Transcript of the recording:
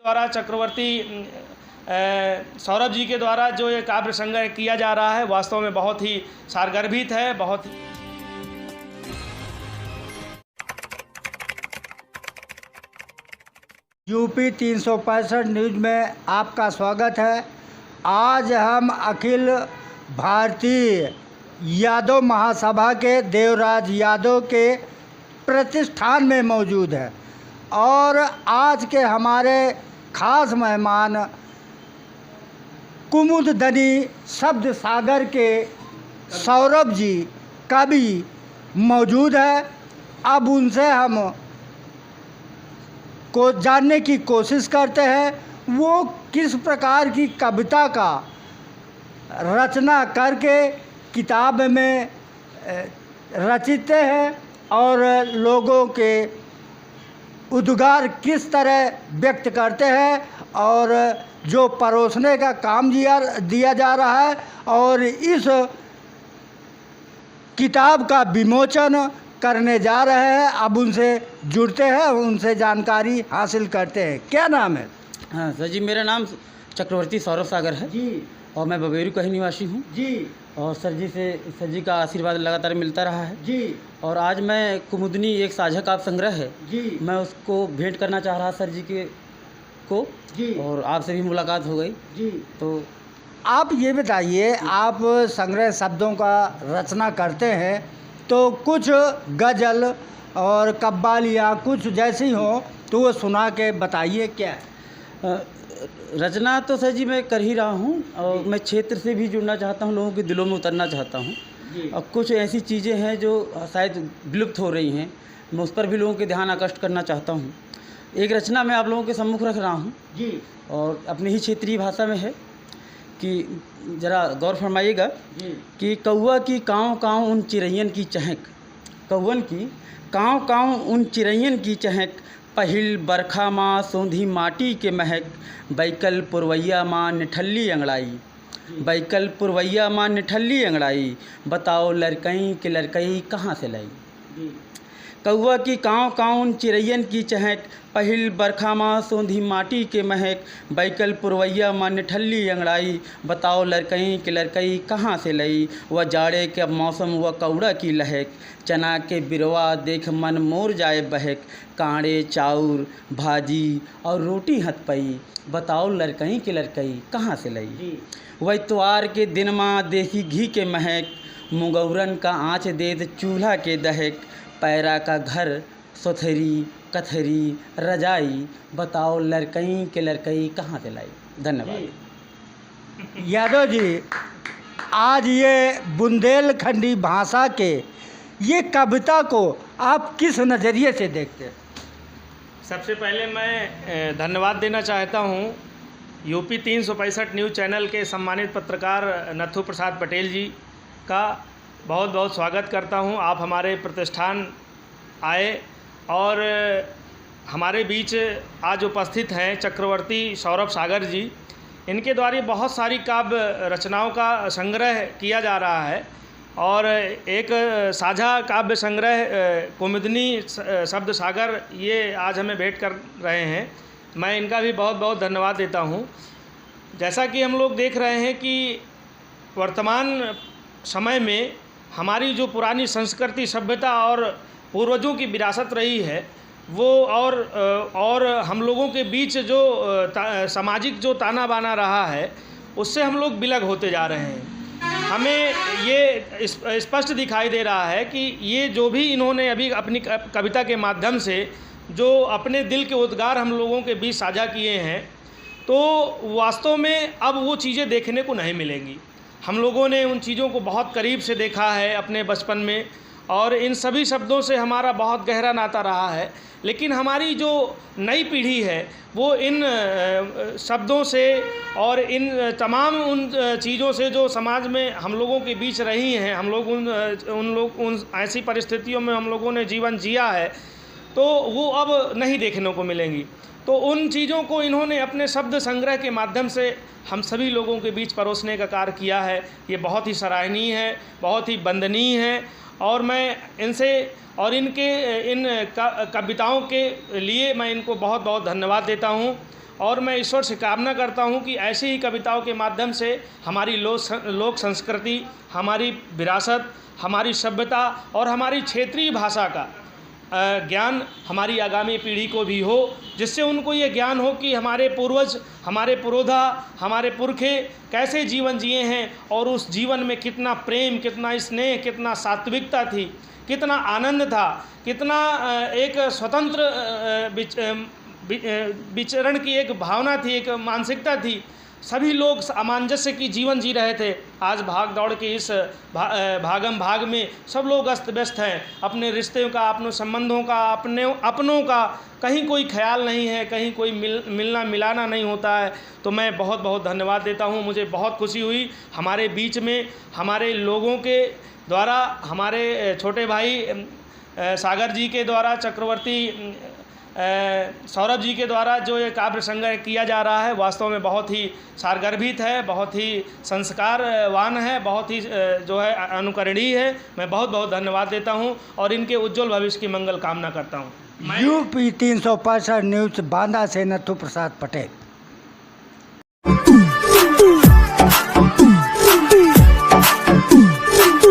द्वारा चक्रवर्ती सौरभ जी के द्वारा जो ये काव्य संग्रह किया जा रहा है वास्तव में बहुत ही सारगर्भित है। बहुत यूपी 365 न्यूज़ में आपका स्वागत है। आज हम अखिल भारतीय यादव महासभा के देवराज यादव के प्रतिष्ठान में मौजूद है और आज के हमारे खास मेहमान कुमुदनी शब्द सागर के सौरभ जी कवि मौजूद है। अब उनसे हम को जानने की कोशिश करते हैं वो किस प्रकार की कविता का रचना करके किताब में रचिते हैं और लोगों के उद्गार किस तरह व्यक्त करते हैं और जो परोसने का काम दिया जा रहा है और इस किताब का विमोचन करने जा रहे हैं। अब उनसे जुड़ते हैं, उनसे जानकारी हासिल करते हैं। क्या नाम है? हाँ सर जी, मेरा नाम चक्रवर्ती सौरभ सागर है जी और मैं बबेरू का ही निवासी हूँ जी। और सर जी का आशीर्वाद लगातार मिलता रहा है जी और आज मैं कुमुदनी एक साझा काव्य संग्रह है जी मैं उसको भेंट करना चाह रहा सर जी को जी और आपसे भी मुलाकात हो गई। जी तो आप ये बताइए, आप संग्रह शब्दों का रचना करते हैं तो कुछ गज़ल और कव्वालियाँ कुछ जैसी हों तो वो सुना के बताइए। क्या रचना तो सर जी मैं कर ही रहा हूँ और मैं क्षेत्र से भी जुड़ना चाहता हूँ, लोगों के दिलों में उतरना चाहता हूँ और कुछ ऐसी चीज़ें हैं जो शायद विलुप्त हो रही हैं, मैं उस पर भी लोगों के ध्यान आकर्षित करना चाहता हूँ। एक रचना मैं आप लोगों के सम्मुख रख रहा हूँ जी और अपनी ही क्षेत्रीय भाषा में है कि ज़रा गौर फरमाइएगा कि कौआ की काँव काँव उन चिड़ैयन की चहक, कौवन की काँव काँव उन चिड़ैयन की चहक, पहिल बरखा माँ सोंधी माटी के महक, बैकल पुरवैया माँ निठल्ली अंगड़ाई, बैकल पुरवैया माँ निठल्ली अंगड़ाई, बताओ लड़कई के लड़कई कहाँ से लाई। कौआ की काँव काँव उन चिड़ैयन की चहक, पहिल बरखा माँ सोंधी माटी के महक, बैकल पुरवैया माँ निठल्ली अंगड़ाई, बताओ लड़कई के लड़कई कहाँ से लई। वह जाड़े के मौसम वह कौड़ा की लहक, चना के बिरवा देख मन मोर जाए बहक, कांड़े चाउर भाजी और रोटी हथ पई, बताओ लड़कई के लड़कई कहाँ से लई। वह इतवार के दिन माँ देखी घी के महक, मुगौरन का आँच देत चूल्हा के दहक, पैरा का घर सोथरी कथरी रजाई, बताओ लड़कई के लड़कई कहाँ से लाई। धन्यवाद। यादव जी, आज ये बुंदेलखंडी भाषा के ये कविता को आप किस नज़रिए से देखते हैं? सबसे पहले मैं धन्यवाद देना चाहता हूँ यूपी 365 न्यूज़ चैनल के सम्मानित पत्रकार नथु प्रसाद पटेल जी का बहुत बहुत स्वागत करता हूँ। आप हमारे प्रतिष्ठान आए और हमारे बीच आज उपस्थित हैं चक्रवर्ती सौरभ सागर जी। इनके द्वारा बहुत सारी काव्य रचनाओं का संग्रह किया जा रहा है और एक साझा काव्य संग्रह कुमुदनी शब्द सागर ये आज हमें भेंट कर रहे हैं। मैं इनका भी बहुत बहुत धन्यवाद देता हूँ। जैसा कि हम लोग देख रहे हैं कि वर्तमान समय में हमारी जो पुरानी संस्कृति सभ्यता और पूर्वजों की विरासत रही है वो और हम लोगों के बीच जो सामाजिक जो ताना बाना रहा है उससे हम लोग विलग होते जा रहे हैं। हमें ये स्पष्ट दिखाई दे रहा है कि ये जो भी इन्होंने अभी अपनी कविता के माध्यम से जो अपने दिल के उद्गार हम लोगों के बीच साझा किए हैं तो वास्तव में अब वो चीज़ें देखने को नहीं मिलेंगी। हम लोगों ने उन चीज़ों को बहुत करीब से देखा है अपने बचपन में और इन सभी शब्दों से हमारा बहुत गहरा नाता रहा है, लेकिन हमारी जो नई पीढ़ी है वो इन शब्दों से और इन तमाम उन चीज़ों से जो समाज में हम लोगों के बीच रही हैं, हम लोग उन ऐसी परिस्थितियों में हम लोगों ने जीवन जिया है तो वो अब नहीं देखने को मिलेंगी। तो उन चीज़ों को इन्होंने अपने शब्द संग्रह के माध्यम से हम सभी लोगों के बीच परोसने का कार्य किया है। ये बहुत ही सराहनीय है, बहुत ही वंदनीय है, और मैं इनसे और इनके इन कविताओं के लिए मैं इनको बहुत बहुत धन्यवाद देता हूँ। और मैं ईश्वर से कामना करता हूँ कि ऐसी ही कविताओं के माध्यम से हमारी लोक संस्कृति, हमारी विरासत, हमारी सभ्यता और हमारी क्षेत्रीय भाषा का ज्ञान हमारी आगामी पीढ़ी को भी हो, जिससे उनको ये ज्ञान हो कि हमारे पूर्वज, हमारे पुरोधा, हमारे पुरखे कैसे जीवन जिए हैं और उस जीवन में कितना प्रेम, कितना स्नेह, कितना सात्विकता थी, कितना आनंद था, कितना एक स्वतंत्र विचरण की एक भावना थी, एक मानसिकता थी। सभी लोग सामंजस्य की जीवन जी रहे थे। आज भाग दौड़ के इस भागम भाग में सब लोग अस्त व्यस्त हैं, अपने रिश्तों का, अपने संबंधों का, अपनों का कहीं कोई ख्याल नहीं है, कहीं कोई मिलना मिलाना नहीं होता है। तो मैं बहुत बहुत धन्यवाद देता हूँ। मुझे बहुत खुशी हुई हमारे बीच में हमारे लोगों के द्वारा, हमारे छोटे भाई सागर जी के द्वारा, चक्रवर्ती सौरभ जी के द्वारा जो ये काव्य संग्रह किया जा रहा है, वास्तव में बहुत ही सारगर्भित है, बहुत ही संस्कारवान है, बहुत ही जो है अनुकरणीय है। मैं बहुत बहुत धन्यवाद देता हूं और इनके उज्जवल भविष्य की मंगल कामना करता हूं। यूपी 365 न्यूज़ बांदा से नथु प्रसाद पटेल।